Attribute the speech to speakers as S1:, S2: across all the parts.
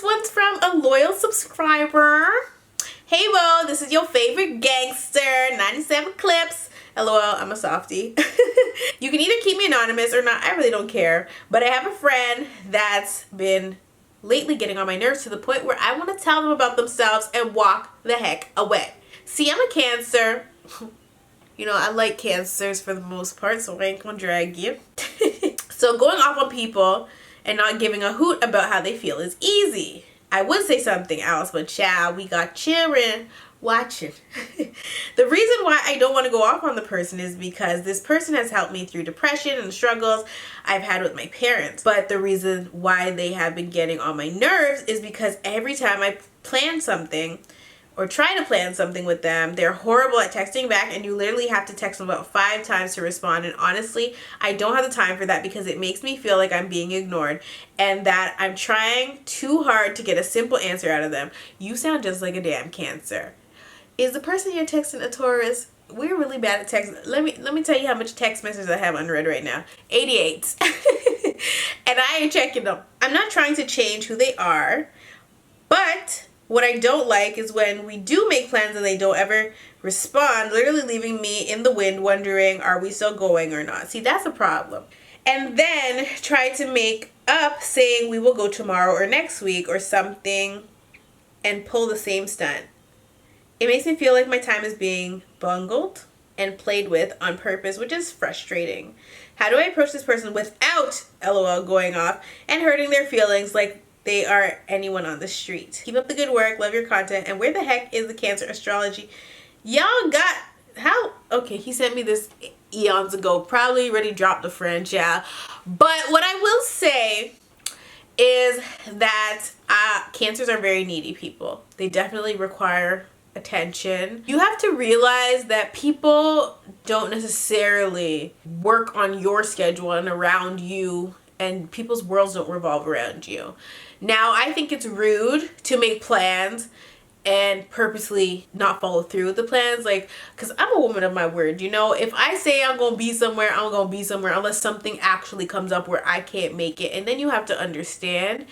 S1: This one's from a loyal subscriber. Hey Bo, this is your favorite gangster, 97 Clips. LOL, I'm a softie. You can either keep me anonymous or not, I really don't care. But I have a friend that's been lately getting on my nerves to the point where I want to tell them about themselves and walk the heck away. See, I'm a Cancer. You know, I like Cancers for the most part, so I ain't gonna drag you. So going off on people and not giving a hoot about how they feel is easy. I would say something else, but child, we got children watching. The reason why I don't want to go off on the person is because this person has helped me through depression and struggles I've had with my parents. But the reason why they have been getting on my nerves is because every time I plan something or try to plan something with them, they're horrible at texting back, and you literally have to text them about 5 times to respond. And honestly, I don't have the time for that because it makes me feel like I'm being ignored and that I'm trying too hard to get a simple answer out of them. You sound just like a damn Cancer. Is the person you're texting a Taurus? We're really bad at text. Let me tell you how much text messages I have unread right now. 88. And I ain't checking them. I'm not trying to change who they are, but what I don't like is when we do make plans and they don't ever respond, literally leaving me in the wind wondering, are we still going or not? See, that's a problem. And then try to make up saying we will go tomorrow or next week or something and pull the same stunt. It makes me feel like my time is being bungled and played with on purpose, which is frustrating. How do I approach this person without LOL going off and hurting their feelings like they are anyone on the street? Keep up the good work, love your content, and where the heck is the Cancer astrology? Y'all got, how? Okay, he sent me this eons ago, probably already dropped the French, yeah. But what I will say is that Cancers are very needy people. They definitely require attention. You have to realize that people don't necessarily work on your schedule and around you, and people's worlds don't revolve around you. Now, I think it's rude to make plans and purposely not follow through with the plans, like, because I'm a woman of my word, you know. If I say I'm gonna be somewhere, I'm gonna be somewhere unless something actually comes up where I can't make it, and then you have to understand.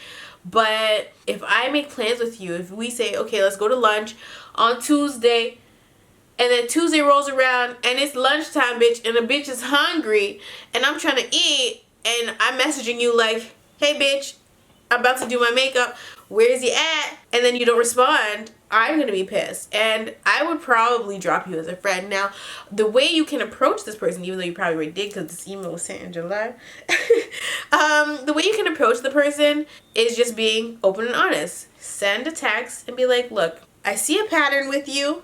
S1: But if I make plans with you, if we say, okay, let's go to lunch on Tuesday, and then Tuesday rolls around and it's lunchtime, bitch, and the bitch is hungry and I'm trying to eat, and I'm messaging you like, hey bitch, I'm about to do my makeup, where's you at? And then you don't respond, I'm gonna be pissed, and I would probably drop you as a friend. Now, the way you can approach this person, even though you probably already did because this email was sent in July, the way you can approach the person is just being open and honest. Send a text and be like, look, I see a pattern with you.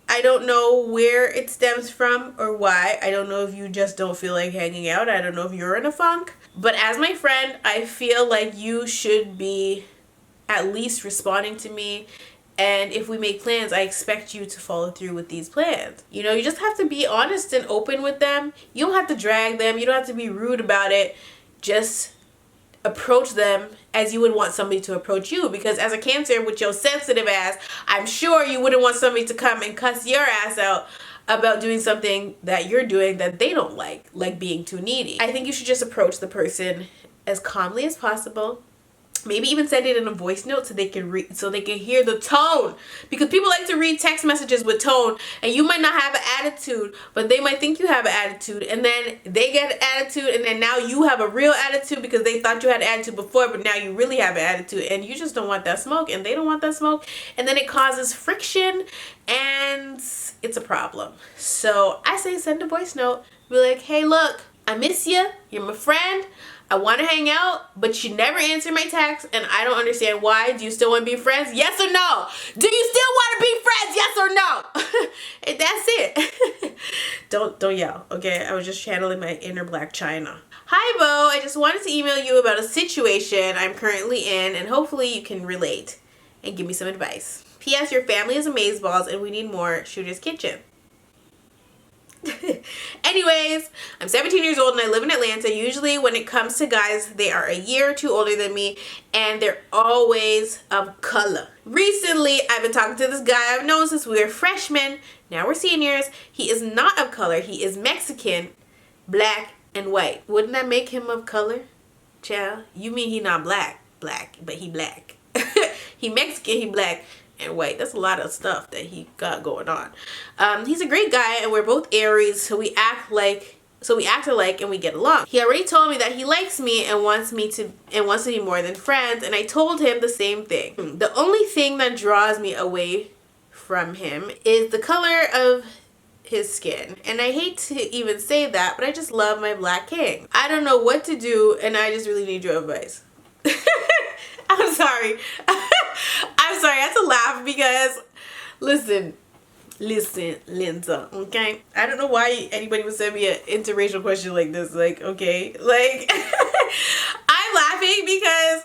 S1: I don't know where it stems from or why. I don't know if you just don't feel like hanging out. I don't know if you're in a funk. But as my friend, I feel like you should be at least responding to me. And if we make plans, I expect you to follow through with these plans. You know, you just have to be honest and open with them. You don't have to drag them. You don't have to be rude about it. Just approach them as you would want somebody to approach you. Because as a Cancer with your sensitive ass, I'm sure you wouldn't want somebody to come and cuss your ass out about doing something that you're doing that they don't like being too needy. I think you should just approach the person as calmly as possible. Maybe even send it in a voice note so they can hear the tone, because people like to read text messages with tone, and you might not have an attitude, but they might think you have an attitude, and then they get an attitude, and then now you have a real attitude because they thought you had an attitude before, but now you really have an attitude, and you just don't want that smoke, and they don't want that smoke, and then it causes friction, and it's a problem. So I say send a voice note, be like, hey look, I miss you, you're my friend, I want to hang out, but you never answer my text, and I don't understand why. Do you still want to be friends? Yes or no? Do you still want to be friends? Yes or no? And that's it. Don't yell, okay? I was just channeling my inner Black China. Hi, Bo. I just wanted to email you about a situation I'm currently in, and hopefully you can relate and give me some advice. P.S. Your family is amazeballs, and we need more Shooter's Kitchen. Anyways, I'm 17 years old and I live in Atlanta. Usually when it comes to guys, they are a year or two older than me, and they're always of color. Recently, I've been talking to this guy I've known since we were freshmen. Now we're seniors. He is not of color. He is Mexican, black, and white. Wouldn't that make him of color? Child, you mean he not black, but he black. He Mexican, he black, and white. That's a lot of stuff that he got going on. He's a great guy, and we're both Aries, so we act alike and we get along. He already told me that he likes me and wants to be more than friends, and I told him the same thing. The only thing that draws me away from him is the color of his skin. And I hate to even say that, but I just love my black king. I don't know what to do, and I just really need your advice. I'm sorry. I'm sorry, I have to laugh because, listen, Linda, okay? I don't know why anybody would send me an interracial question like this. Like, okay, like, I'm laughing because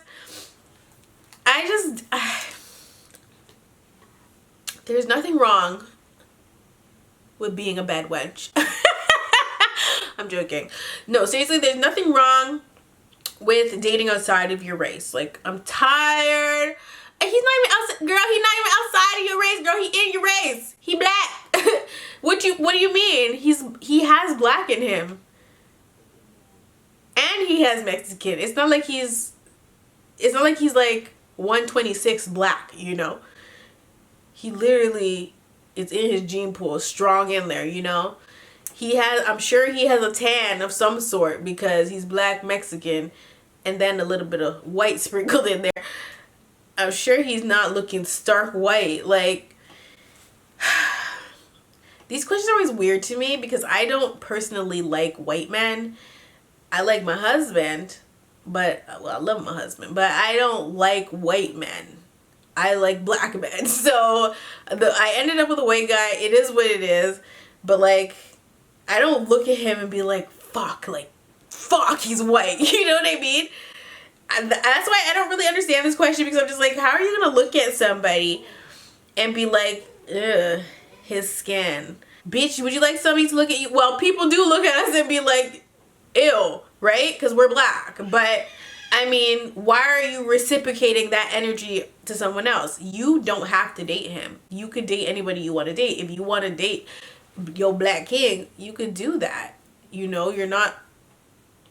S1: there's nothing wrong with being a bad wench. I'm joking. No, seriously, there's nothing wrong with dating outside of your race. Like, I'm tired. He's not even outside, girl. He's not even outside of your race, girl. He in your race. He black. What do you mean? He has black in him, and he has Mexican. It's not like he's like 126 black. You know, he literally is in his gene pool, strong in there. You know, I'm sure he has a tan of some sort because he's black Mexican, and then a little bit of white sprinkled in there. I'm sure he's not looking stark white. Like, these questions are always weird to me because I don't personally like white men. I like my husband, but, well, I love my husband, but I don't like white men. I like black men. So I ended up with a white guy. It is what it is. But, like, I don't look at him and be like, fuck, he's white. You know what I mean? That's why I don't really understand this question, because I'm just like, how are you going to look at somebody and be like, ugh, his skin. Bitch, would you like somebody to look at you? Well, people do look at us and be like, ew, right? Because we're black. But, I mean, why are you reciprocating that energy to someone else? You don't have to date him. You could date anybody you want to date. If you want to date your black king, you could do that. You know,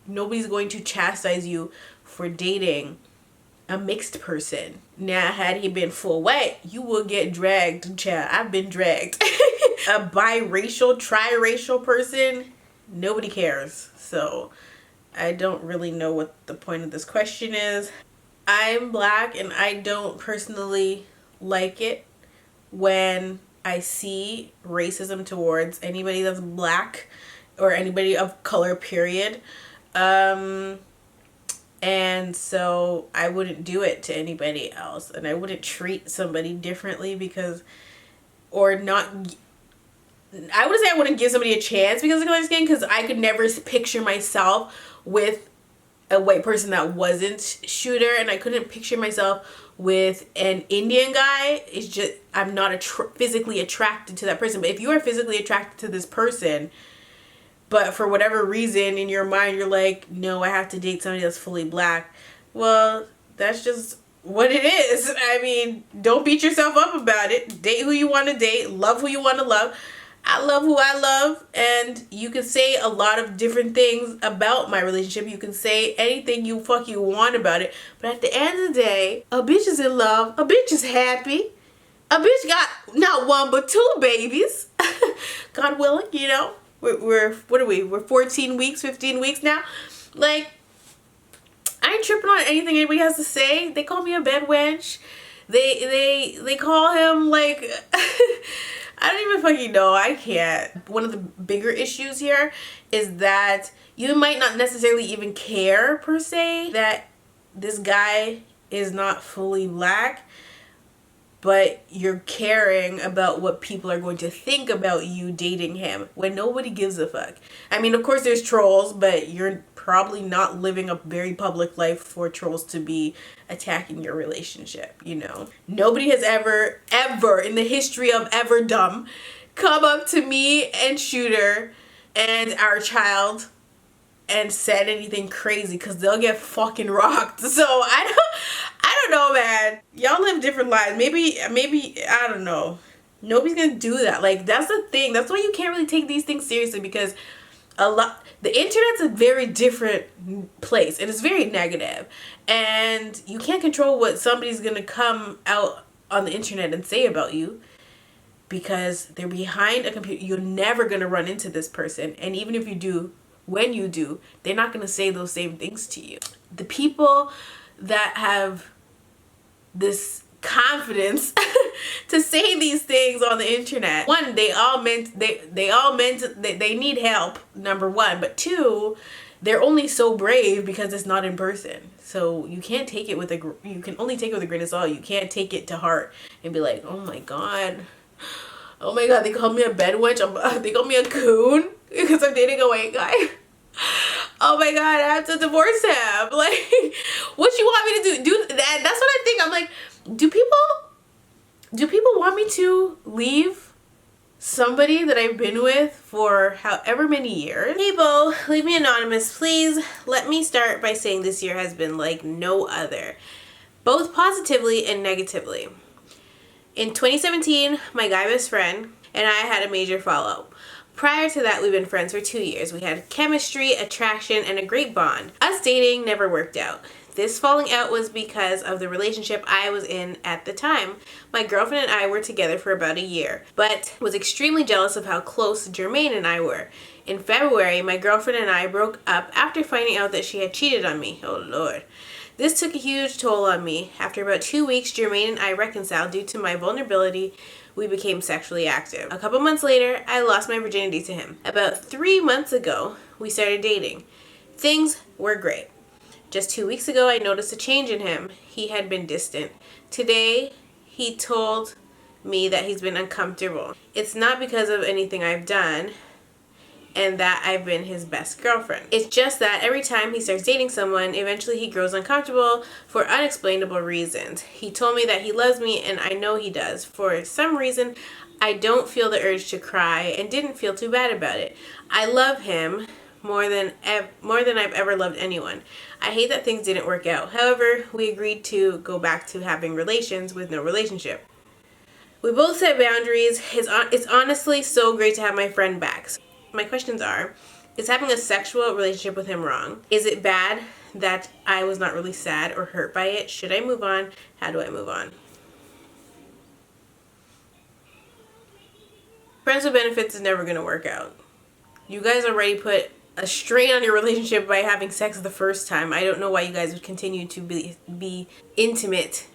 S1: nobody's going to chastise you for dating a mixed person. Now, had he been full white, you will get dragged, child. I've been dragged. A biracial, triracial person, nobody cares. So, I don't really know what the point of this question is. I'm black, and I don't personally like it when I see racism towards anybody that's black or anybody of color, period. And so I wouldn't do it to anybody else, and I wouldn't treat somebody differently I wouldn't say I wouldn't give somebody a chance because of color skin, because I could never picture myself with a white person that wasn't shooter, and I couldn't picture myself with an Indian guy. It's just, I'm not physically attracted to that person. But if you are physically attracted to this person, but for whatever reason in your mind you're like, no, I have to date somebody that's fully black, well, that's just what it is. I mean, don't beat yourself up about it. Date who you want to date. Love who you want to love. I love who I love, and you can say a lot of different things about my relationship. You can say anything you fucking want about it, but at the end of the day, a bitch is in love. A bitch is happy. A bitch got not one but two babies. God willing, you know. We're 14 weeks, 15 weeks now. Like, I ain't tripping on anything anybody has to say. They call me a bad wench. They call him, like, I don't even fucking know. I can't. One of the bigger issues here is that you might not necessarily even care, per se, that this guy is not fully black, but you're caring about what people are going to think about you dating him when nobody gives a fuck. I mean, of course there's trolls, but you're probably not living a very public life for trolls to be attacking your relationship, you know? Nobody has ever in the history of everdom come up to me and Shooter and our child and said anything crazy, because they'll get fucking rocked. So I don't know, man. Y'all live different lives. Maybe I don't know. Nobody's gonna do that. Like, that's the thing. That's why you can't really take these things seriously, because The internet's a very different place, and it's very negative, and you can't control what somebody's gonna come out on the internet and say about you, because they're behind a computer. You're never gonna run into this person, and even if you do, when you do, they're not gonna say those same things to you. The people that have this confidence to say these things on the internet, one, they need help, number one, but two, they're only so brave because it's not in person. So you can't take it with you can only take it with a grain of salt. You can't take it to heart and be like, oh my god, they called me a bedwench, they called me a coon because I'm dating a white guy. Oh my god, I have to divorce him. Like, what you want me to do that? That's what I think. I'm like, do people want me to leave somebody that I've been with for however many years? Hey Bo, leave me anonymous, please. Let me start by saying this year has been like no other, both positively and negatively. In 2017, my guy best friend and I had a major fallout. Prior to that, we've been friends for 2 years. We had chemistry, attraction, and a great bond. Us dating never worked out. This falling out was because of the relationship I was in at the time. My girlfriend and I were together for about a year, but was extremely jealous of how close Jermaine and I were. In February, my girlfriend and I broke up after finding out that she had cheated on me. Oh Lord. This took a huge toll on me. After about 2 weeks, Jermaine and I reconciled due to my vulnerability. We became sexually active. A couple months later, I lost my virginity to him. About 3 months ago, we started dating. Things were great. Just 2 weeks ago, I noticed a change in him. He had been distant. Today, he told me that he's been uncomfortable. It's not because of anything I've done and that I've been his best girlfriend. It's just that every time he starts dating someone, eventually he grows uncomfortable for unexplainable reasons. He told me that he loves me, and I know he does. For some reason, I don't feel the urge to cry and didn't feel too bad about it. I love him more than I've ever loved anyone. I hate that things didn't work out. However, we agreed to go back to having relations with no relationship. We both set boundaries. It's honestly so great to have my friend back. My questions are, is having a sexual relationship with him wrong? Is it bad that I was not really sad or hurt by it? Should I move on? How do I move on? Friends with benefits is never going to work out. You guys already put a strain on your relationship by having sex the first time. I don't know why you guys would continue to be intimate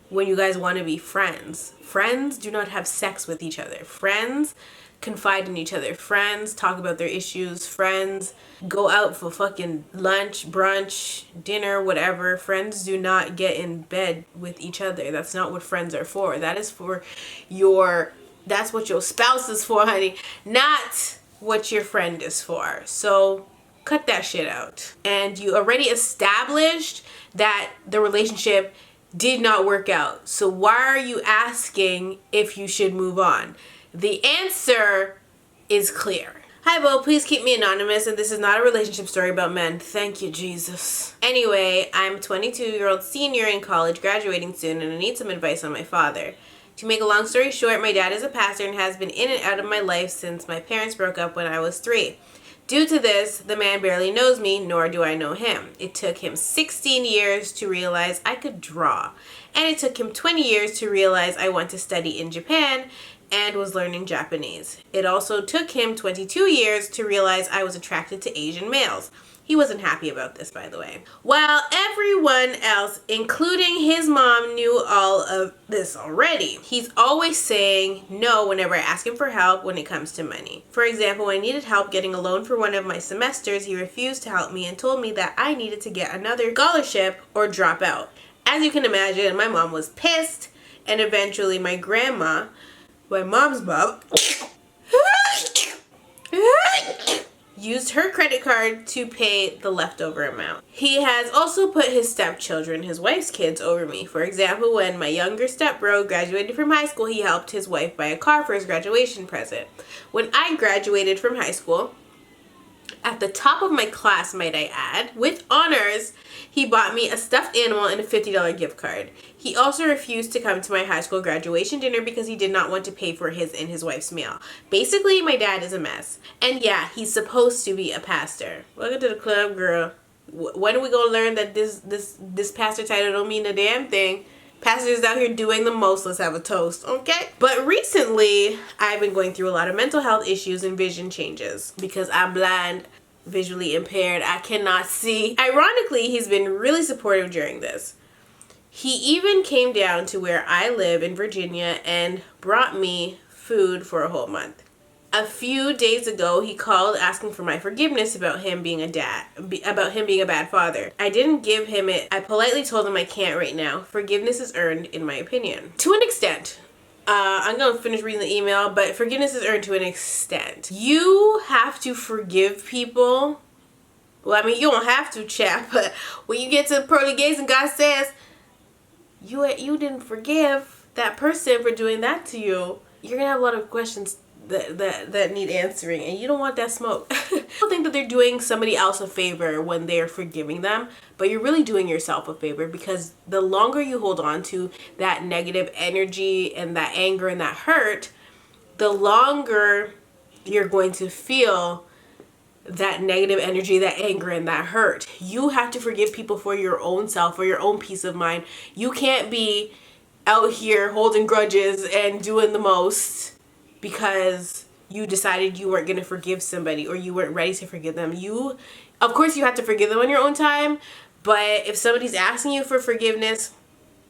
S1: when you guys want to be friends. Friends do not have sex with each other. Friends confide in each other. Friends talk about their issues. Friends go out for fucking lunch, brunch, dinner, whatever. Friends do not get in bed with each other. That's not what friends are for. That's what your spouse is for, honey. Not what your friend is for. So cut that shit out. And you already established that the relationship did not work out. So why are you asking if you should move on? The answer is clear. Hi, Bo. Please keep me anonymous, and this is not a relationship story about men. Thank you, Jesus. Anyway, I'm a 22-year-old senior in college, graduating soon, and I need some advice on my father. To make a long story short, my dad is a pastor and has been in and out of my life since my parents broke up when I was 3. Due to this, the man barely knows me, nor do I know him. It took him 16 years to realize I could draw, and it took him 20 years to realize I want to study in Japan and was learning Japanese. It also took him 22 years to realize I was attracted to Asian males. He wasn't happy about this, by the way. While everyone else, including his mom, knew all of this already. He's always saying no whenever I ask him for help when it comes to money. For example, when I needed help getting a loan for one of my semesters, he refused to help me and told me that I needed to get another scholarship or drop out. As you can imagine, my mom was pissed, and eventually my grandma, my mom's mom, used her credit card to pay the leftover amount. He has also put his stepchildren, his wife's kids, over me. For example, when my younger stepbro graduated from high school, he helped his wife buy a car for his graduation present. When I graduated from high school, At the top of my class, might I add, with honors, he bought me a stuffed animal and a $50 gift card. He also refused to come to my high school graduation dinner because he did not want to pay for his and his wife's meal. Basically, my dad is a mess. And yeah, he's supposed to be a pastor. Welcome to the club, girl. When are we gonna learn that this pastor title don't mean a damn thing? Pastors out here doing the most. Let's have a toast, okay? But recently, I've been going through a lot of mental health issues and vision changes because I'm blind, visually impaired. I cannot see. Ironically, he's been really supportive during this. He even came down to where I live in Virginia and brought me food for a whole month. A few days ago, he called asking for my forgiveness about him being a bad father. I didn't give him it. I politely told him I can't right now. Forgiveness is earned, in my opinion. To an extent. I'm going to finish reading the email, but forgiveness is earned to an extent. You have to forgive people. Well, I mean, you don't have to, chap, but when you get to the pearly gates and God says, you didn't forgive that person for doing that to you, you're going to have a lot of questions that need answering, and you don't want that smoke. People think that they're doing somebody else a favor when they're forgiving them, but you're really doing yourself a favor, because the longer you hold on to that negative energy and that anger and that hurt, the longer you're going to feel that negative energy, that anger, and that hurt. You have to forgive people for your own self, for your own peace of mind. You can't be out here holding grudges and doing the most because you decided you weren't going to forgive somebody or you weren't ready to forgive them. Of course, you have to forgive them on your own time, but if somebody's asking you for forgiveness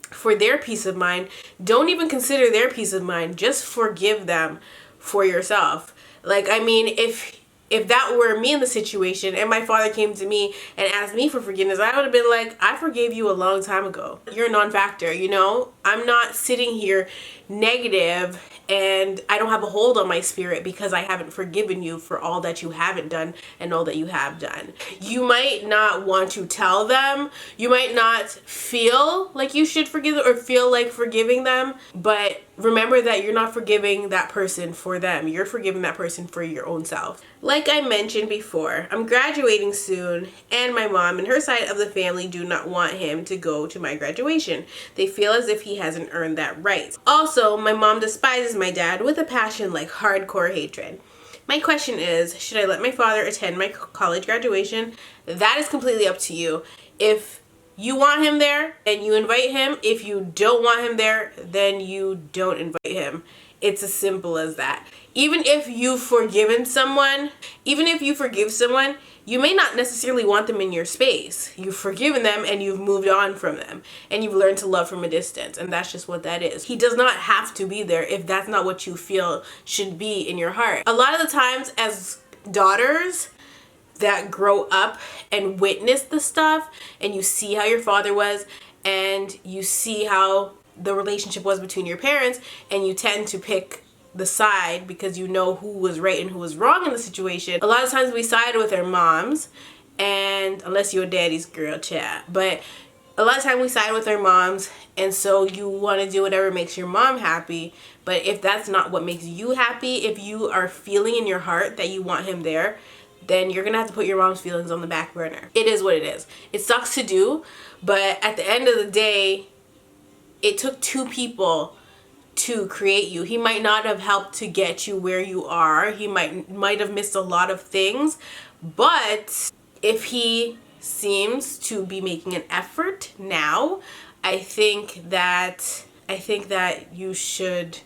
S1: for their peace of mind, don't even consider their peace of mind. Just forgive them for yourself. Like, I mean, if that were me in the situation and my father came to me and asked me for forgiveness, I would have been like, I forgave you a long time ago. You're a non-factor, you know? I'm not sitting here negative and I don't have a hold on my spirit because I haven't forgiven you for all that you haven't done and all that you have done. You might not want to tell them. You might not feel like you should forgive them or feel like forgiving them, but remember that you're not forgiving that person for them. You're forgiving that person for your own self. Like I mentioned before, I'm graduating soon, and my mom and her side of the family do not want him to go to my graduation. They feel as if he hasn't earned that right. Also, my mom despises my dad with a passion like hardcore hatred. My question is, should I let my father attend my college graduation? That is completely up to you. If you want him there, and you invite him. If you don't want him there, then you don't invite him. It's as simple as that. Even if you forgive someone, you may not necessarily want them in your space. You've forgiven them and you've moved on from them. And you've learned to love from a distance. And that's just what that is. He does not have to be there if that's not what you feel should be in your heart. A lot of the times as daughters that grow up and witness the stuff, and you see how your father was, and you see how the relationship was between your parents, and you tend to pick the side because you know who was right and who was wrong in the situation. A lot of times we side with our moms, and unless you're daddy's girl, chat, but a lot of times we side with our moms, and so you want to do whatever makes your mom happy. But if that's not what makes you happy, if you are feeling in your heart that you want him there, then you're gonna have to put your mom's feelings on the back burner. It is what it is. It sucks to do, but at the end of the day, it took two people to create you. He might not have helped to get you where you are. He might have missed a lot of things, but if he seems to be making an effort now, I think that you should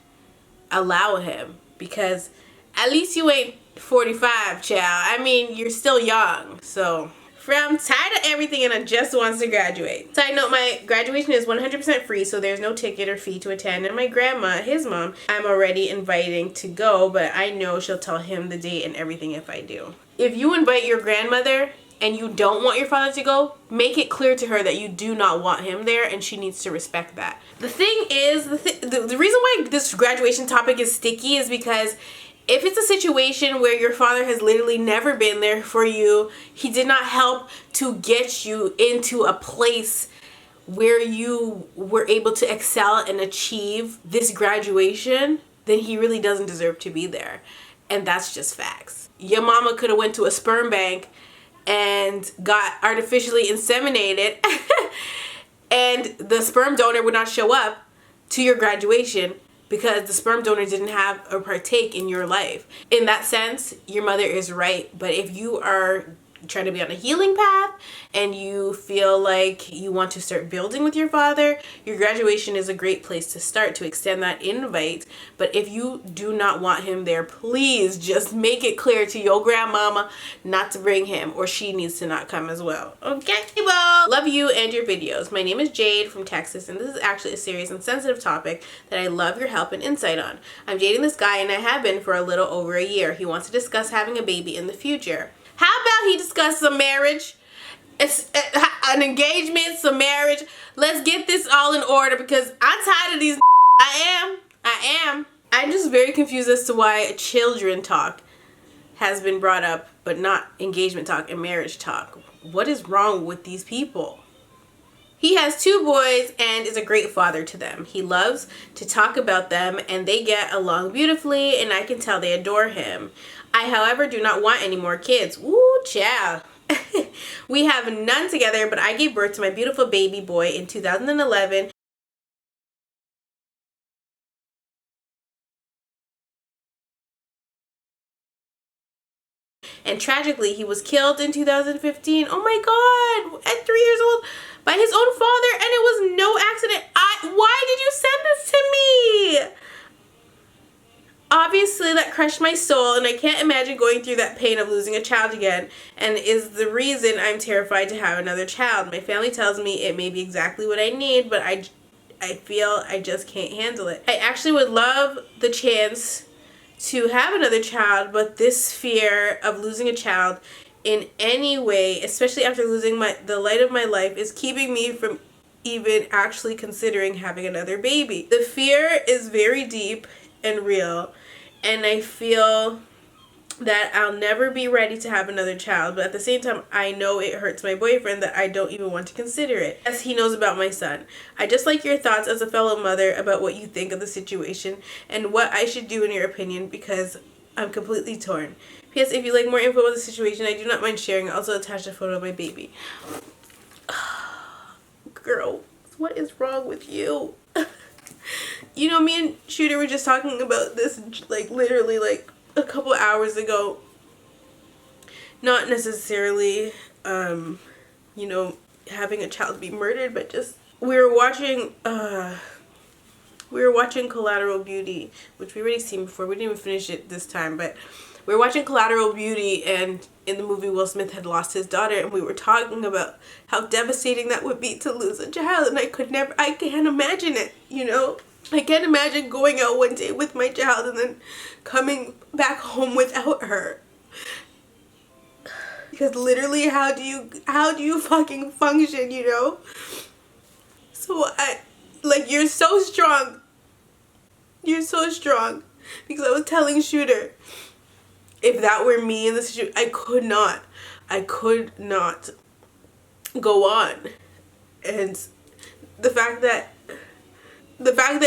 S1: allow him, because at least you ain't 45, child. I mean, you're still young. So, I'm tired of everything and I just wants to graduate. Side note, my graduation is 100% free, so there's no ticket or fee to attend. And my grandma, his mom, I'm already inviting to go, but I know she'll tell him the date and everything if I do. If you invite your grandmother and you don't want your father to go, make it clear to her that you do not want him there, and she needs to respect that. The thing is, the reason why this graduation topic is sticky is because if it's a situation where your father has literally never been there for you, he did not help to get you into a place where you were able to excel and achieve this graduation, then he really doesn't deserve to be there. And that's just facts. Your mama could have went to a sperm bank and got artificially inseminated and the sperm donor would not show up to your graduation because the sperm donor didn't have a partake in your life. In that sense, your mother is right. But if you are trying to be on a healing path and you feel like you want to start building with your father, your graduation is a great place to start to extend that invite. But if you do not want him there, please just make it clear to your grandmama not to bring him, or she needs to not come as well. Okay, well, love you and your videos. My name is Jade from Texas, and this is actually a serious and sensitive topic that I love your help and insight on. I'm dating this guy, and I have been for a little over a year. He wants to discuss having a baby in the future. How about he discusses a marriage, an engagement, some marriage? Let's get this all in order because I'm tired of these. I am. I'm just very confused as to why children talk has been brought up, but not engagement talk and marriage talk. What is wrong with these people? He has 2 boys and is a great father to them. He loves to talk about them and they get along beautifully, and I can tell they adore him. I, however, do not want any more kids. Ooh, child. We have none together, but I gave birth to my beautiful baby boy in 2011. And tragically, he was killed in 2015. Oh my God, at 3 years old by his own father, and it was no accident. Why did you send this to me? Obviously, that crushed my soul, and I can't imagine going through that pain of losing a child again, and is the reason I'm terrified to have another child. My family tells me it may be exactly what I need, but I feel I just can't handle it. I actually would love the chance to have another child, but this fear of losing a child in any way, especially after losing the light of my life, is keeping me from even actually considering having another baby. The fear is very deep and real, and I feel that I'll never be ready to have another child, but at the same time I know it hurts my boyfriend that I don't even want to consider it, as he knows about my son. I just like your thoughts as a fellow mother about what you think of the situation and what I should do in your opinion, because I'm completely torn. P.S. If you like more info about the situation, I do not mind sharing. I'll also attach a photo of my baby. Girl, what is wrong with you? You know, me and Shooter were just talking about this like literally like a couple hours ago. Not necessarily you know, having a child be murdered, but just we were watching Collateral Beauty, which we already seen before. We didn't even finish it this time, but we were watching Collateral Beauty, and in the movie Will Smith had lost his daughter, and we were talking about how devastating that would be to lose a child, and I can't imagine it, you know? I can't imagine going out one day with my child and then coming back home without her. Because literally, how do you fucking function, you know? So you're so strong. You're so strong. Because I was telling Shooter, if that were me in the situation, I could not go on. And the fact that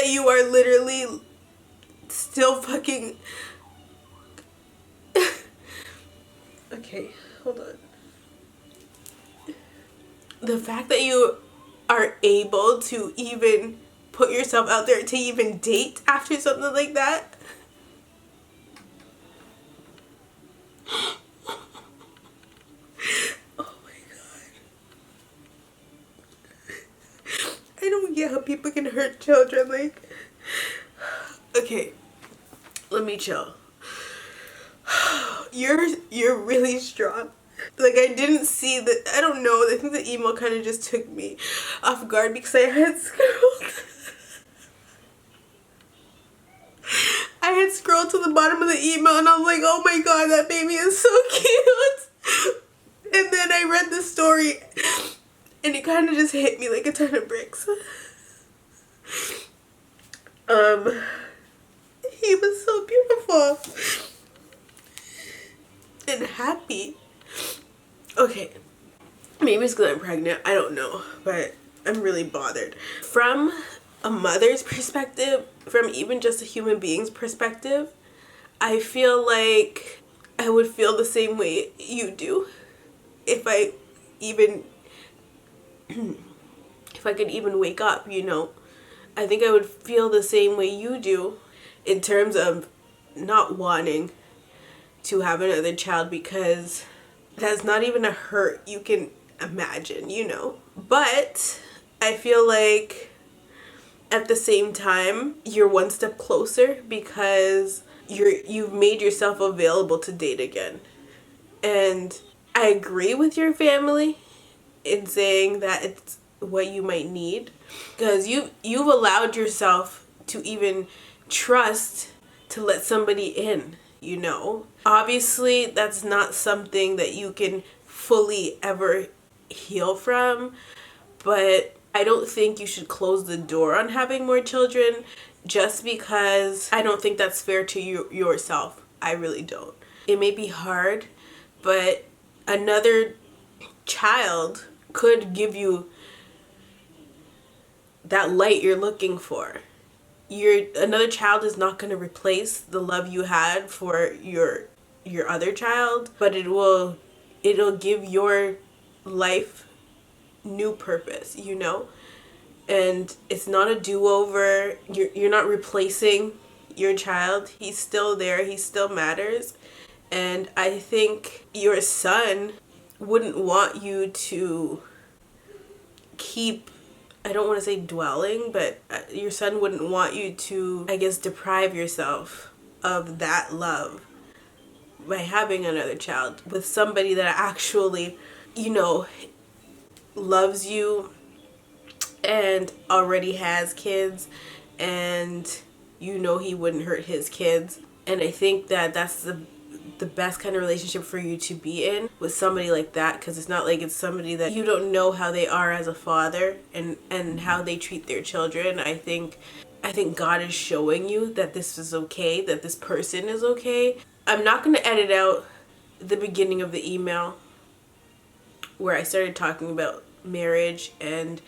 S1: you are literally still fucking okay, hold on. The fact that you are able to even put yourself out there to even date after something like that. Oh my God. I don't get how people can hurt children. Like, okay, let me chill. You're really strong. Like, I didn't see that. I don't know. I think the email kind of just took me off guard because I had scrolled. I had scrolled to the bottom of the email and I was like, oh my God, that baby is so cute. And then I read the story and it kind of just hit me like a ton of bricks. He was so beautiful and happy. Okay, maybe it's because I'm pregnant, I don't know, but I'm really bothered. From a mother's perspective, from even just a human being's perspective, I feel like I would feel the same way you do if I even if I could even wake up, you know. I think I would feel the same way you do in terms of not wanting to have another child, because that's not even a hurt you can imagine, you know. But I feel like at the same time you're one step closer because you've made yourself available to date again. And I agree with your family in saying that it's what you might need, because you've allowed yourself to even trust to let somebody in, you know. Obviously that's not something that you can fully ever heal from, but I don't think you should close the door on having more children just because I don't think that's fair to yourself. I really don't. It may be hard, but another child could give you that light you're looking for. Another child is not going to replace the love you had for your other child, but it'll give your life new purpose, you know. And it's not a do-over. You're not replacing your child. He's still there. He still matters. And I think your son wouldn't want you to keep, I don't want to say dwelling, but your son wouldn't want you to, I guess, deprive yourself of that love by having another child with somebody that actually, you know, loves you and already has kids, and you know he wouldn't hurt his kids. And I think that that's the best kind of relationship for you to be in, with somebody like that, because it's not like it's somebody that you don't know how they are as a father and how they treat their children. I think God is showing you that this is okay, that this person is okay. I'm not going to edit out the beginning of the email where I started talking about marriage and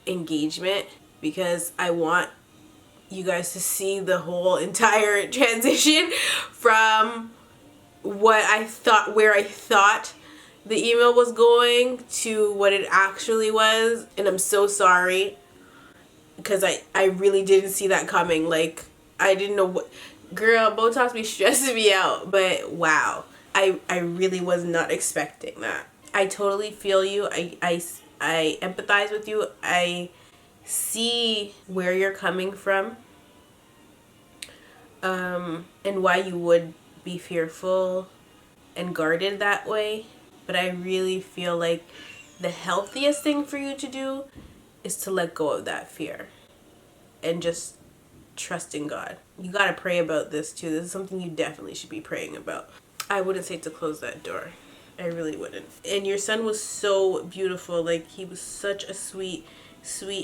S1: engagement, because I want you guys to see the whole entire transition from what I thought, where I thought the email was going, to what it actually was. And I'm so sorry, because I really didn't see that coming. Like, I didn't know what, girl, Botox be stressing me out, but wow, I really was not expecting that. I totally feel you. I empathize with you. I see where you're coming from, and why you would be fearful and guarded that way. But I really feel like the healthiest thing for you to do is to let go of that fear and just trust in God. You gotta pray about this too. This is something you definitely should be praying about. I wouldn't say to close that door. I really wouldn't. And your son was so beautiful. Like, he was such a sweet,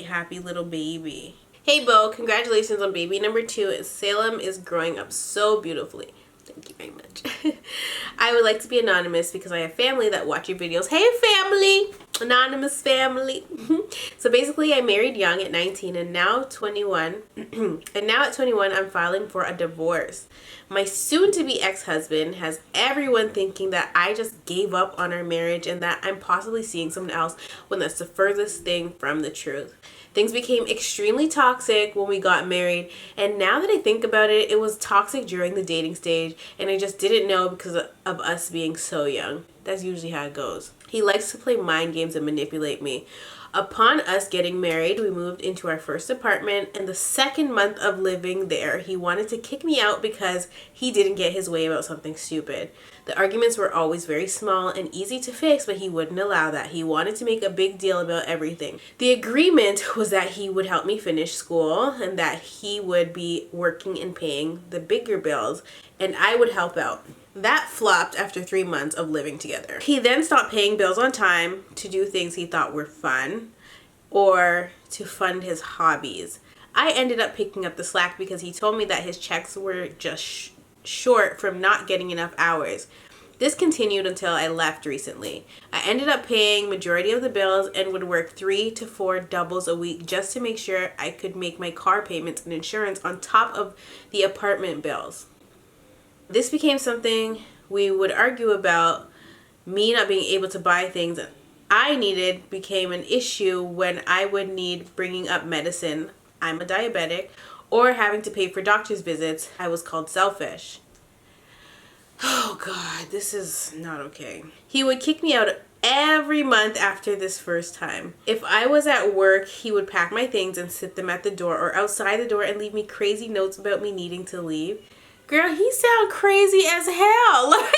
S1: happy little baby. Hey, Bo, congratulations on baby number 2. Salem is growing up so beautifully. Thank you very much. I would like to be anonymous because I have family that watch your videos. Hey, family! Anonymous family. So basically, I married young at 19 and now 21. And now at 21, I'm filing for a divorce. My soon-to-be ex-husband has everyone thinking that I just gave up on our marriage and that I'm possibly seeing someone else, when that's the furthest thing from the truth. Things became extremely toxic when we got married, and now that I think about it, it was toxic during the dating stage, and I just didn't know because of us being so young. That's usually how it goes. He likes to play mind games and manipulate me. Upon us getting married, we moved into our first apartment, and the second month of living there, he wanted to kick me out because he didn't get his way about something stupid. The arguments were always very small and easy to fix, but he wouldn't allow that. He wanted to make a big deal about everything. The agreement was that he would help me finish school and that he would be working and paying the bigger bills, and I would help out. That flopped after 3 months of living together. He then stopped paying bills on time to do things he thought were fun or to fund his hobbies. I ended up picking up the slack because he told me that his checks were just short from not getting enough hours. This continued until I left recently. I ended up paying majority of the bills and would work 3 to 4 doubles a week just to make sure I could make my car payments and insurance on top of the apartment bills. This became something we would argue about. Me not being able to buy things I needed became an issue when I would need bringing up medicine. I'm a diabetic, or having to pay for doctor's visits. I was called selfish. Oh God, this is not okay. He would kick me out every month after this first time. If I was at work, he would pack my things and sit them at the door or outside the door and leave me crazy notes about me needing to leave. Girl, he sound crazy as hell. Like,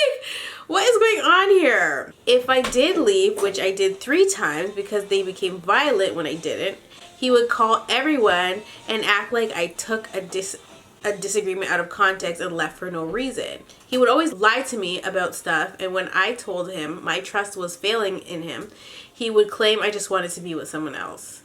S1: what is going on here? If I did leave, which I did 3 times because they became violent when I didn't, he would call everyone and act like I took a disagreement out of context and left for no reason. He would always lie to me about stuff, and when I told him my trust was failing in him, he would claim I just wanted to be with someone else.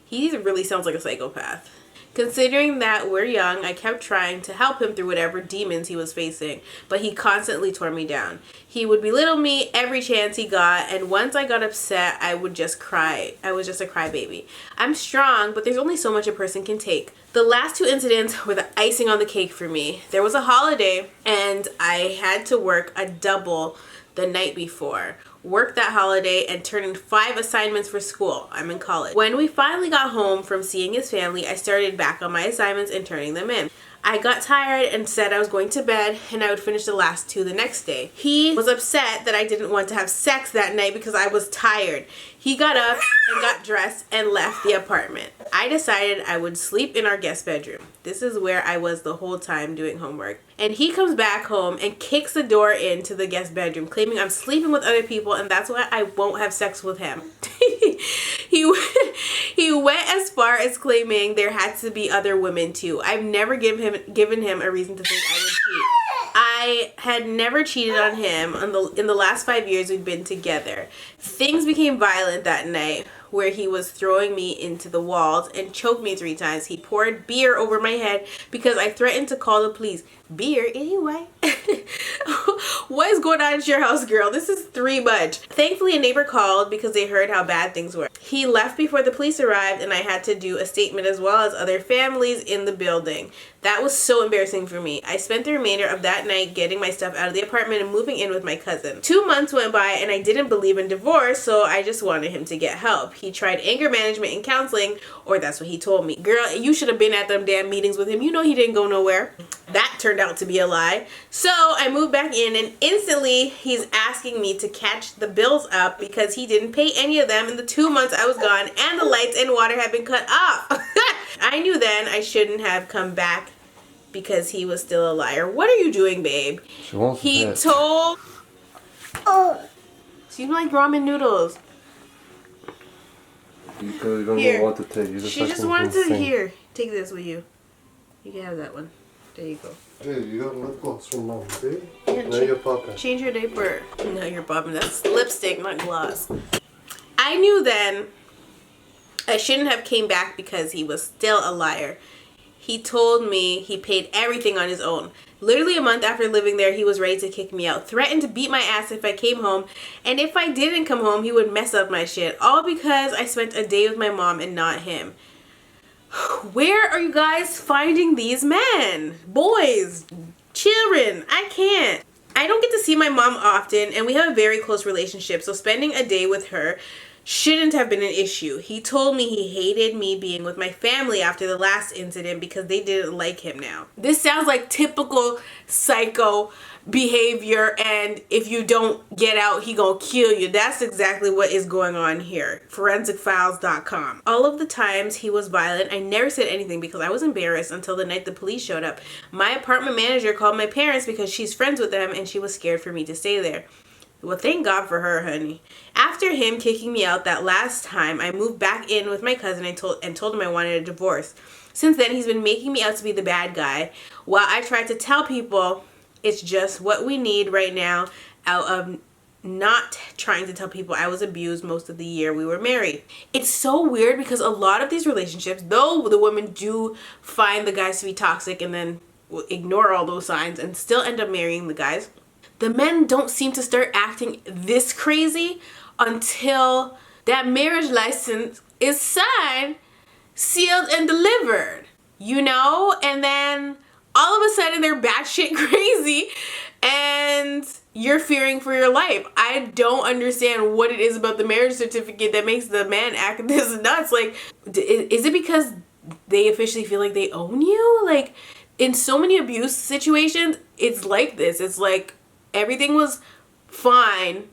S1: He really sounds like a psychopath. Considering that we're young, I kept trying to help him through whatever demons he was facing, but he constantly tore me down. He would belittle me every chance he got, and once I got upset, I would just cry. I was just a crybaby. I'm strong, but there's only so much a person can take. The last 2 incidents were the icing on the cake for me. There was a holiday, and I had to work a double the night before. Work that holiday and turn in 5 assignments for school. I'm in college. When we finally got home from seeing his family, I started back on my assignments and turning them in. I got tired and said I was going to bed, and I would finish the last 2 the next day. He was upset that I didn't want to have sex that night because I was tired. He got up and got dressed and left the apartment. I decided I would sleep in our guest bedroom. This is where I was the whole time doing homework. And he comes back home and kicks the door into the guest bedroom, claiming I'm sleeping with other people and that's why I won't have sex with him. He went as far as claiming there had to be other women too. I've never given him a reason to think I would cheat. I had never cheated on him in the last 5 years we'd been together. Things became violent that night where he was throwing me into the walls and choked me 3 times. He poured beer over my head because I threatened to call the police. Beer anyway? What is going on at your house, girl? This is 3 much. Thankfully, a neighbor called because they heard how bad things were. He left before the police arrived and I had to do a statement as well as other families in the building. That was so embarrassing for me. I spent the remainder of that night getting my stuff out of the apartment and moving in with my cousin. 2 months went by and I didn't believe in divorce, so I just wanted him to get help. He tried anger management and counseling, or that's what he told me. Girl, you should have been at them damn meetings with him. You know he didn't go nowhere. That turned out to be a lie. So I moved back in and instantly he's asking me to catch the bills up because he didn't pay any of them in the 2 months I was gone and the lights and water had been cut off. I knew then I shouldn't have come back because he was still a liar. What are you doing, babe? He told... Seems like ramen noodles.
S2: You don't
S1: Here.
S2: know what to take.
S1: She just wanted to here. Take this with you. You can have that one. There you go.
S2: Hey, you got lip gloss from mom, babe.
S1: Yeah,
S2: now you're popping.
S1: Change your diaper. No, you're popping. That's lipstick, not gloss. I knew then I shouldn't have came back because he was still a liar. He told me he paid everything on his own. Literally a month after living there, he was ready to kick me out. Threatened to beat my ass if I came home. And if I didn't come home, he would mess up my shit. All because I spent a day with my mom and not him. Where are you guys finding these men? Boys, children, I can't. I don't get to see my mom often and we have a very close relationship. So spending a day with her shouldn't have been an issue. He told me he hated me being with my family after the last incident because they didn't like him now. This sounds like typical psycho behavior, and if you don't get out, he gonna kill you. That's exactly what is going on here. ForensicFiles.com. All of the times he was violent, I never said anything because I was embarrassed until the night the police showed up. My apartment manager called my parents because she's friends with them and she was scared for me to stay there. Well, thank God for her, honey. After him kicking me out that last time, I moved back in with my cousin and told him I wanted a divorce. Since then, he's been making me out to be the bad guy while I tried to tell people it's just what we need right now out of not trying to tell people I was abused most of the year we were married. It's so weird because a lot of these relationships, though the women do find the guys to be toxic and then ignore all those signs and still end up marrying the guys, the men don't seem to start acting this crazy until that marriage license is signed, sealed, and delivered, you know? And then all of a sudden they're batshit crazy and you're fearing for your life. I don't understand what it is about the marriage certificate that makes the man act this nuts. Like, is it because they officially feel like they own you? Like, in so many abuse situations, it's like this. It's like everything was fine.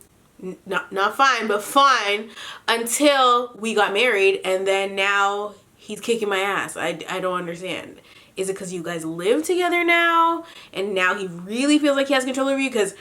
S1: Not fine, but fine until we got married, and then now he's kicking my ass. I don't understand. Is it because you guys live together now and now he really feels like he has control over you? Because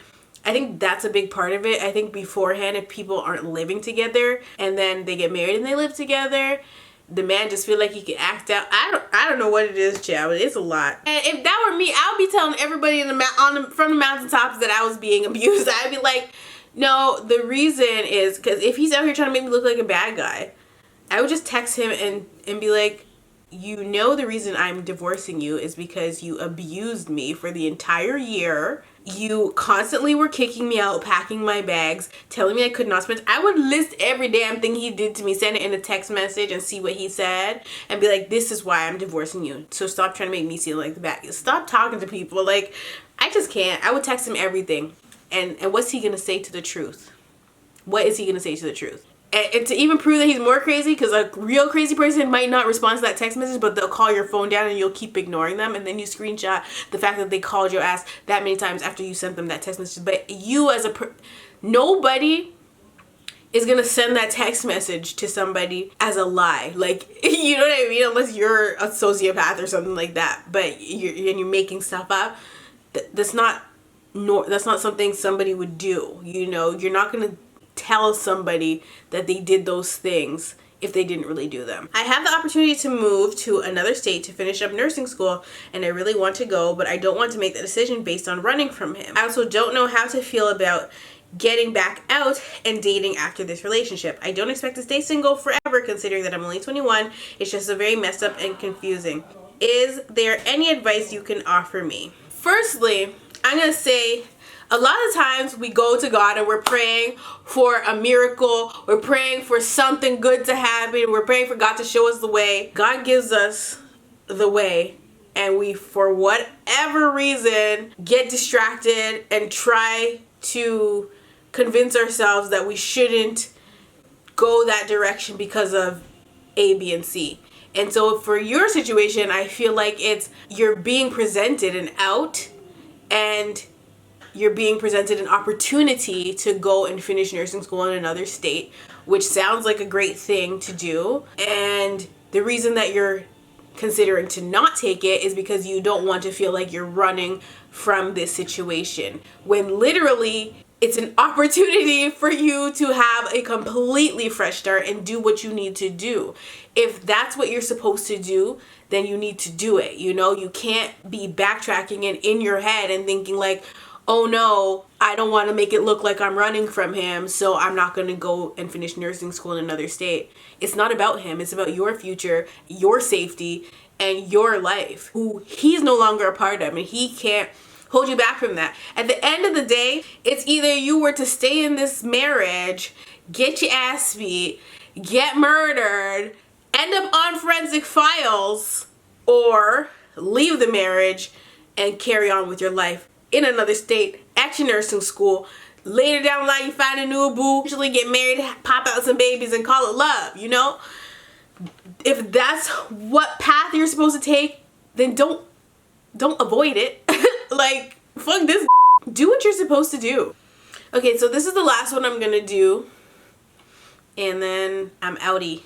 S1: I think that's a big part of it. I think beforehand, if people aren't living together and then they get married and they live together, the man just feel like he can act out. I don't know what it is, child, but it's a lot. And if that were me, I would be telling everybody from the mountaintops that I was being abused. I'd be like, no, the reason is because if he's out here trying to make me look like a bad guy, I would just text him and be like, you know, the reason I'm divorcing you is because you abused me for the entire year. You constantly were kicking me out, packing my bags, telling me I could not spend. I would list every damn thing he did to me, send it in a text message and see what he said and be like, this is why I'm divorcing you. So stop trying to make me seem like the bad guy. Stop talking to people. Like, I just can't. I would text him everything. And what's he going to say to the truth? What is he going to say to the truth? And to even prove that he's more crazy, because a real crazy person might not respond to that text message, but they'll call your phone down and you'll keep ignoring them. And then you screenshot the fact that they called your ass that many times after you sent them that text message. But you as nobody is going to send that text message to somebody as a lie. Like, you know what I mean? Unless you're a sociopath or something like that. But you're making stuff up. That's not something somebody would do. You know, you're not going to tell somebody that they did those things if they didn't really do them. I have the opportunity to move to another state to finish up nursing school, and I really want to go, but I don't want to make the decision based on running from him. I also don't know how to feel about getting back out and dating after this relationship. I don't expect to stay single forever, considering that I'm only 21. It's just so very messed up and confusing. Is there any advice you can offer me? Firstly, I'm gonna say, a lot of times we go to God and we're praying for a miracle. We're praying for something good to happen. We're praying for God to show us the way. God gives us the way, and we, for whatever reason, get distracted and try to convince ourselves that we shouldn't go that direction because of A, B, and C. And so for your situation, I feel like you're being presented an out, and you're being presented an opportunity to go and finish nursing school in another state, which sounds like a great thing to do. And the reason that you're considering to not take it is because you don't want to feel like you're running from this situation, when literally it's an opportunity for you to have a completely fresh start and do what you need to do. If that's what you're supposed to do, then you need to do it. You know, you can't be backtracking and in your head and thinking like, oh no, I don't want to make it look like I'm running from him, so I'm not going to go and finish nursing school in another state. It's not about him. It's about your future, your safety, and your life, who he's no longer a part of, and he can't hold you back from that. At the end of the day, it's either you were to stay in this marriage, get your ass beat, get murdered, end up on forensic files, or leave the marriage and carry on with your life in another state, at your nursing school. Later down the line, you find a new boo, usually get married, pop out some babies, and call it love, you know? If that's what path you're supposed to take, then don't avoid it. Like, fuck this. Do what you're supposed to do. Okay, so this is the last one I'm gonna do, and then I'm outie.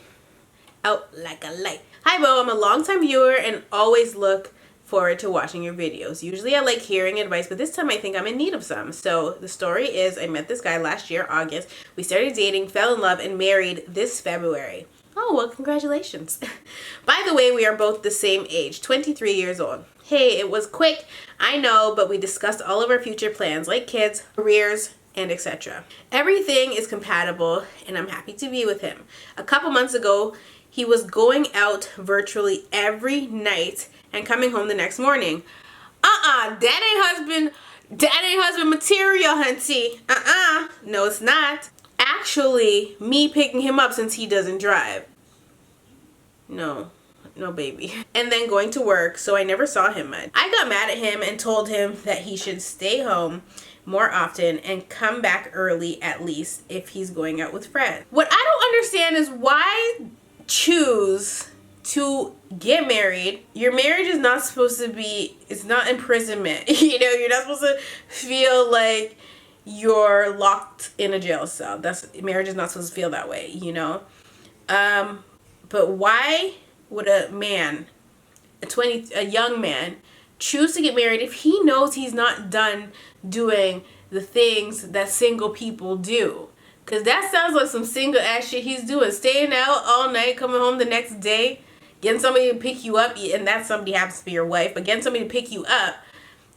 S1: Out like a light. Hi, Bo. I'm a longtime viewer and always look forward to watching your videos. Usually I like hearing advice, but this time I think I'm in need of some. So the story is, I met this guy last year, August. We started dating, fell in love, and married this February. Oh, well, congratulations. By the way, we are both the same age, 23 years old. Hey, it was quick, I know, but we discussed all of our future plans, like kids, careers, and etc. Everything is compatible, and I'm happy to be with him. A couple months ago, he was going out virtually every night and coming home the next morning. That ain't husband material, hunty. No, it's not. Actually, me picking him up since he doesn't drive. No, no baby. And then going to work, so I never saw him much. I got mad at him and told him that he should stay home more often and come back early at least if he's going out with friends. What I don't understand is why choose to get married. Your marriage is not supposed to be, it's not imprisonment. You know, you're not supposed to feel like you're locked in a jail cell. Marriage is not supposed to feel that way, you know? But why would a man, a young man, choose to get married if he knows he's not done doing the things that single people do? Because that sounds like some single ass shit he's doing. Staying out all night, coming home the next day, getting somebody to pick you up, and that somebody happens to be your wife, but getting somebody to pick you up,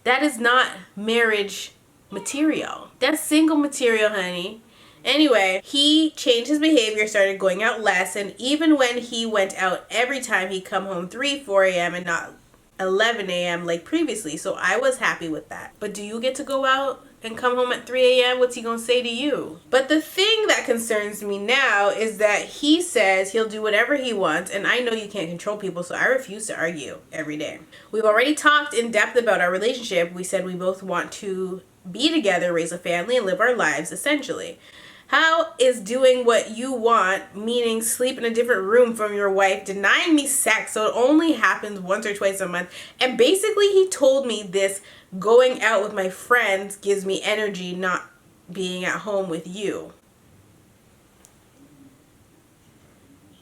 S1: that is not marriage material. That's single material, honey. Anyway, he changed his behavior, started going out less, and even when he went out every time, he'd come home 3, 4 a.m. and not 11 a.m. like previously. So I was happy with that. But do you get to go out and come home at 3 a.m.? What's he gonna say to you? But the thing that concerns me now is that he says he'll do whatever he wants, and I know you can't control people, so I refuse to argue every day. We've already talked in depth about our relationship. We said we both want to be together, raise a family, and live our lives, essentially. How is doing what you want, meaning sleep in a different room from your wife, denying me sex so it only happens once or twice a month? And basically he told me this going out with my friends gives me energy, not being at home with you.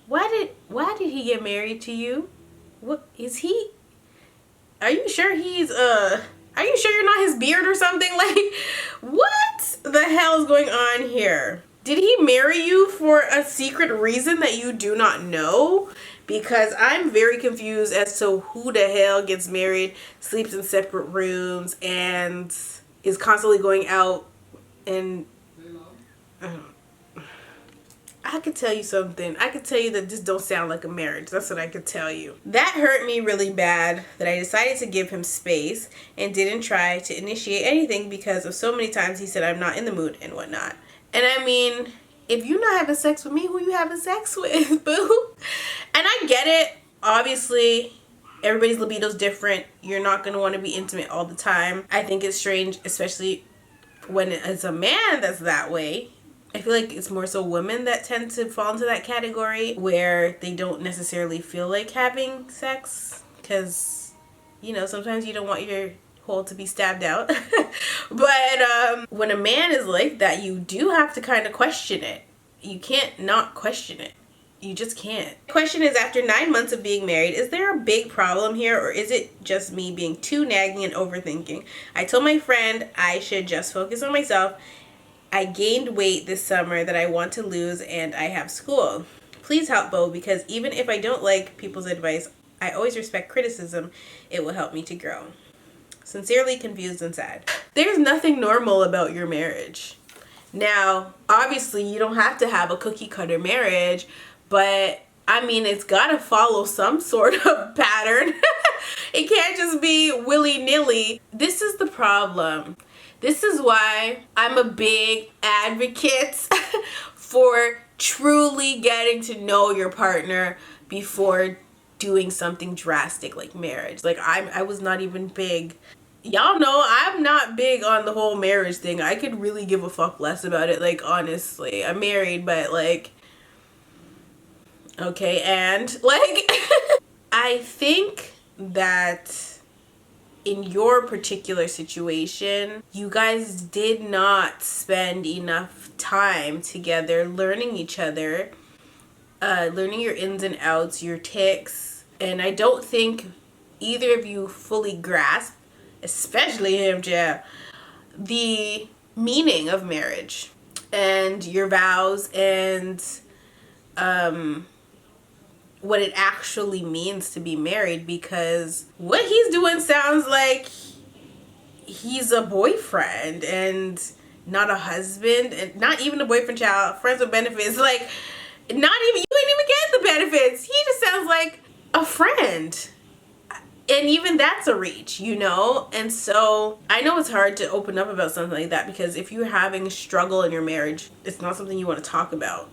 S1: Why did he get married to you? What is he? Are you sure you're not his beard or something? Like, what the hell is going on here? Did he marry you for a secret reason that you do not know? Because I'm very confused as to who the hell gets married, sleeps in separate rooms, and is constantly going out. And I could tell you something. I could tell you that this don't sound like a marriage. That's what I could tell you. That hurt me really bad that I decided to give him space and didn't try to initiate anything because of so many times he said I'm not in the mood and whatnot. And I mean, if you're not having sex with me, who you having sex with, boo? And I get it. Obviously, everybody's libido's different. You're not going to want to be intimate all the time. I think it's strange, especially when it's a man that's that way. I feel like it's more so women that tend to fall into that category where they don't necessarily feel like having sex because, you know, sometimes you don't want your hole to be stabbed out. But when a man is like that, you do have to kind of question it. You can't not question it. You just can't. The question is, after 9 months of being married, is there a big problem here or is it just me being too nagging and overthinking? I told my friend I should just focus on myself. I gained weight this summer that I want to lose and I have school. Please help, Bo, because even if I don't like people's advice, I always respect criticism. It will help me to grow. Sincerely confused and sad. There's nothing normal about your marriage. Now, obviously, you don't have to have a cookie cutter marriage, but I mean, it's got to follow some sort of pattern. It can't just be willy-nilly. This is the problem. This is why I'm a big advocate for truly getting to know your partner before doing something drastic like marriage. Like I was not even big. Y'all know I'm not big on the whole marriage thing. I could really give a fuck less about it. Like, honestly, I'm married, but like, okay, and like, I think that in your particular situation, you guys did not spend enough time together learning each other, learning your ins and outs, your tics, and I don't think either of you fully grasp, especially him, Jeff, the meaning of marriage and your vows and what it actually means to be married, because what he's doing sounds like he's a boyfriend and not a husband, and not even a boyfriend, child, friends with benefits. Like, not even, you ain't even getting the benefits. He just sounds like a friend. And even that's a reach, you know? And so I know it's hard to open up about something like that, because if you're having a struggle in your marriage, it's not something you want to talk about.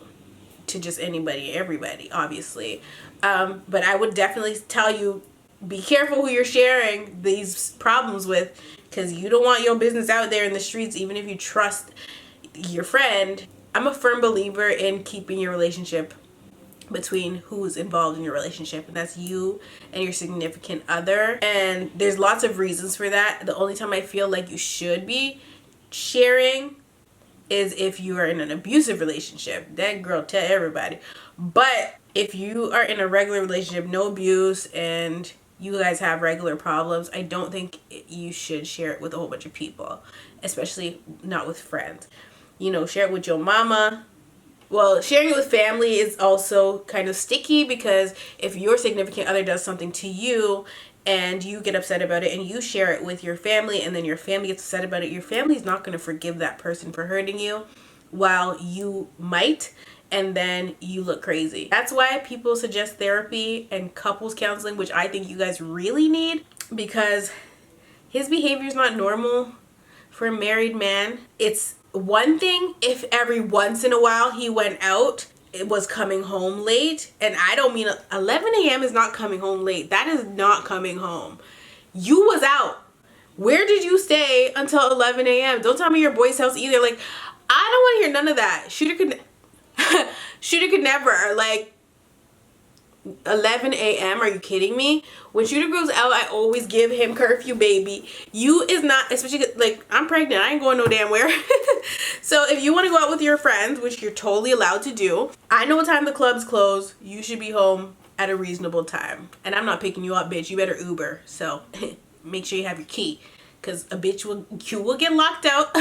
S1: to just anybody, everybody, obviously. But I would definitely tell you, be careful who you're sharing these problems with, because you don't want your business out there in the streets, even if you trust your friend. I'm a firm believer in keeping your relationship between who's involved in your relationship, and that's you and your significant other. And there's lots of reasons for that. The only time I feel like you should be sharing is if you are in an abusive relationship. That girl, tell everybody. But if you are in a regular relationship, no abuse, and you guys have regular problems, I don't think you should share it with a whole bunch of people, especially not with friends. You know, share it with your mama. Well, sharing it with family is also kind of sticky, because if your significant other does something to you and you get upset about it and you share it with your family and then your family gets upset about it, your family's not going to forgive that person for hurting you, while you might, and then you look crazy. That's why people suggest therapy and couples counseling, which I think you guys really need, because his behavior is not normal for a married man. It's one thing if every once in a while he went out, it was coming home late, and I don't mean 11 a.m. is not coming home late. That is not coming home. You was out. Where did you stay until 11 a.m.? Don't tell me your boy's house either. Like, I don't want to hear none of that. Shooter could never. Like, 11 a.m. Are you kidding me? When Shooter goes out, I always give him curfew, baby. You is not, especially like I'm pregnant. I ain't going no damn where. So if you want to go out with your friends, which you're totally allowed to do, I know what time the clubs close. You should be home at a reasonable time. And I'm not picking you up, bitch. You better Uber. So make sure you have your key, because a bitch will get locked out.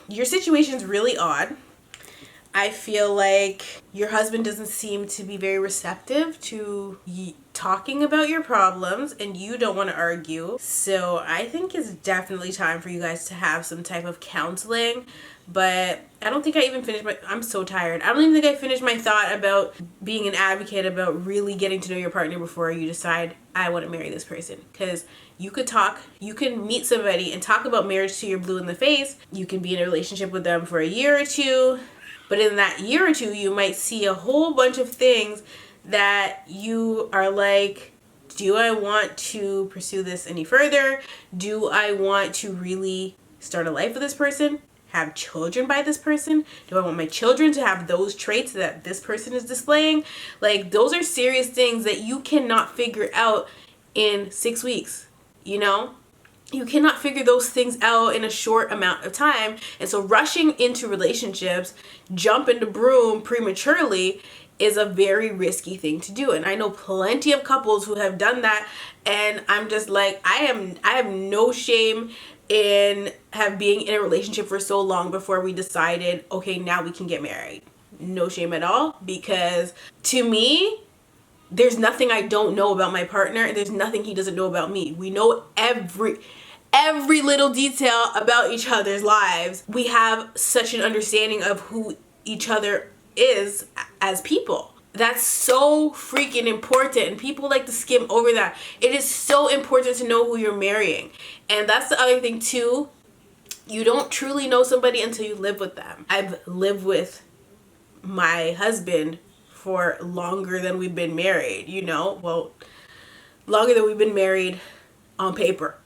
S1: Your situation's really odd. I feel like your husband doesn't seem to be very receptive to talking about your problems, and you don't want to argue. So I think it's definitely time for you guys to have some type of counseling. But I don't think I even finished I'm so tired. I don't even think I finished my thought about being an advocate about really getting to know your partner before you decide, I want to marry this person. Because you can meet somebody and talk about marriage till you're blue in the face. You can be in a relationship with them for a year or two. But in that year or two, you might see a whole bunch of things that you are like, do I want to pursue this any further? Do I want to really start a life with this person? Have children by this person? Do I want my children to have those traits that this person is displaying? Like, those are serious things that you cannot figure out in 6 weeks, you know? You cannot figure those things out in a short amount of time. And so rushing into relationships, jumping the broom prematurely, is a very risky thing to do. And I know plenty of couples who have done that. And I'm just like, I have no shame in being in a relationship for so long before we decided, okay, now we can get married. No shame at all. Because to me, there's nothing I don't know about my partner, and there's nothing he doesn't know about me. We know every little detail about each other's lives. We have such an understanding of who each other is as people. That's so freaking important, and people like to skim over that. It is so important to know who you're marrying. And that's the other thing too. You don't truly know somebody until you live with them. I've lived with my husband for longer than we've been married, you know? Well, longer than we've been married on paper.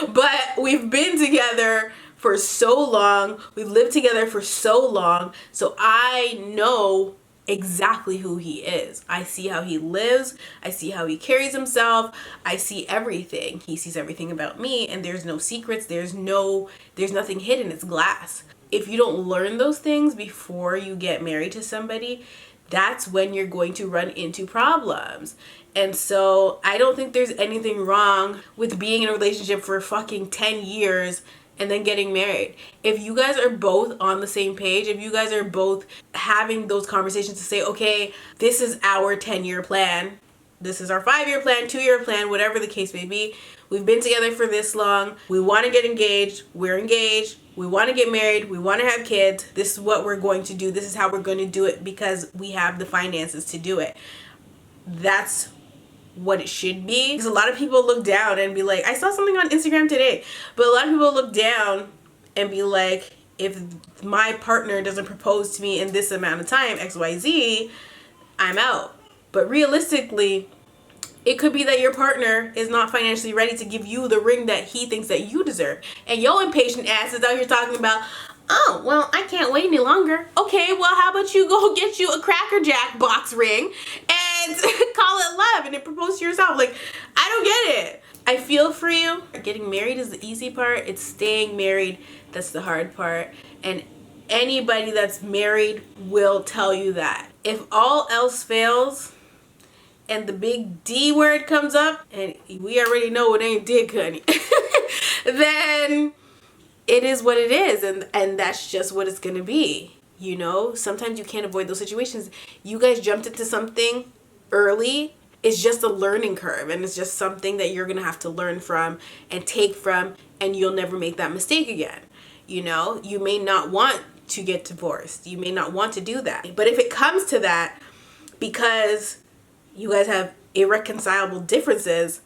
S1: But we've been together for so long. We've lived together for so long. So I know exactly who he is. I see how he lives. I see how he carries himself. I see everything. He sees everything about me, and there's no secrets. There's nothing hidden. It's glass. If you don't learn those things before you get married to somebody, that's when you're going to run into problems. And so I don't think there's anything wrong with being in a relationship for fucking 10 years and then getting married. If you guys are both on the same page, if you guys are both having those conversations to say, okay, this is our 10-year plan, this is our 5-year plan, 2-year plan, whatever the case may be. We've been together for this long. We want to get engaged. We're engaged. We want to get married. We want to have kids. This is what we're going to do. This is how we're going to do it because we have the finances to do it. That's what it should be. Because a lot of people look down and be like, I saw something on Instagram today, but a lot of people look down and be like, if my partner doesn't propose to me in this amount of time, XYZ, I'm out. But realistically, it could be that your partner is not financially ready to give you the ring that he thinks that you deserve. And your impatient ass is out here talking about, oh, well, I can't wait any longer. Okay, well, how about you go get you a Cracker Jack box ring and call it love and then propose to yourself? Like, I don't get it. I feel for you. Getting married is the easy part. It's staying married that's the hard part. And anybody that's married will tell you that. If all else fails, and the big D word comes up, and we already know it ain't dick, honey, then it is what it is, and that's just what it's gonna be. You know, sometimes you can't avoid those situations. You guys jumped into something early. It's just a learning curve, and it's just something that you're gonna have to learn from and take from, and you'll never make that mistake again. You know, you may not want to get divorced. You may not want to do that. But if it comes to that, because you guys have irreconcilable differences,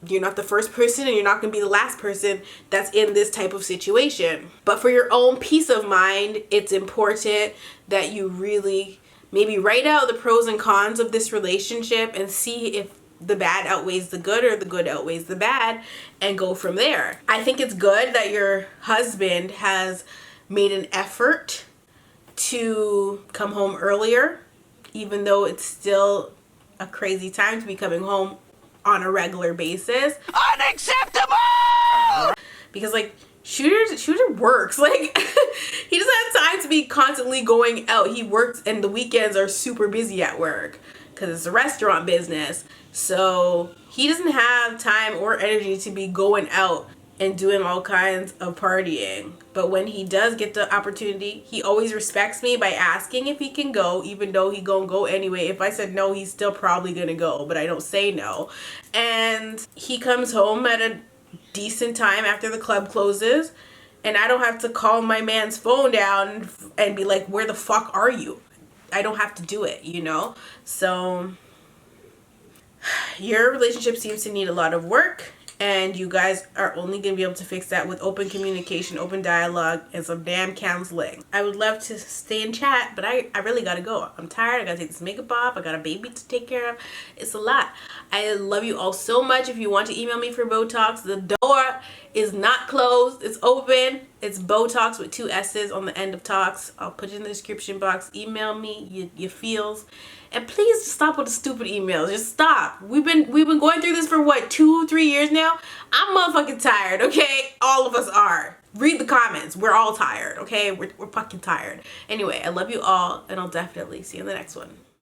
S1: you're not the first person and you're not going to be the last person that's in this type of situation. But for your own peace of mind, it's important that you really maybe write out the pros and cons of this relationship and see if the bad outweighs the good or the good outweighs the bad, and go from there. I think it's good that your husband has made an effort to come home earlier, even though it's still a crazy time to be coming home on a regular basis. Unacceptable! Because like Shooter works. Like he doesn't have time to be constantly going out. He works and the weekends are super busy at work because it's a restaurant business. So he doesn't have time or energy to be going out and doing all kinds of partying. But when he does get the opportunity, he always respects me by asking if he can go, even though he gonna go anyway. If I said no, he's still probably gonna go, but I don't say no. And he comes home at a decent time after the club closes, and I don't have to call my man's phone down and be like, where the fuck are you? I don't have to do it, you know? So your relationship seems to need a lot of work. And you guys are only going to be able to fix that with open communication, open dialogue, and some damn counseling. I would love to stay and chat, but I really got to go. I'm tired. I got to take this makeup off. I got a baby to take care of. It's a lot. I love you all so much. If you want to email me for Botox, the door is not closed. It's open. It's Botox with 2 S's on the end of talks. I'll put it in the description box. Email me your feels. And please stop with the stupid emails. Just stop. We've been going through this for what, 2-3 years now? I'm motherfucking tired, okay? All of us are. Read the comments. We're all tired, okay? We're fucking tired. Anyway, I love you all, and I'll definitely see you in the next one.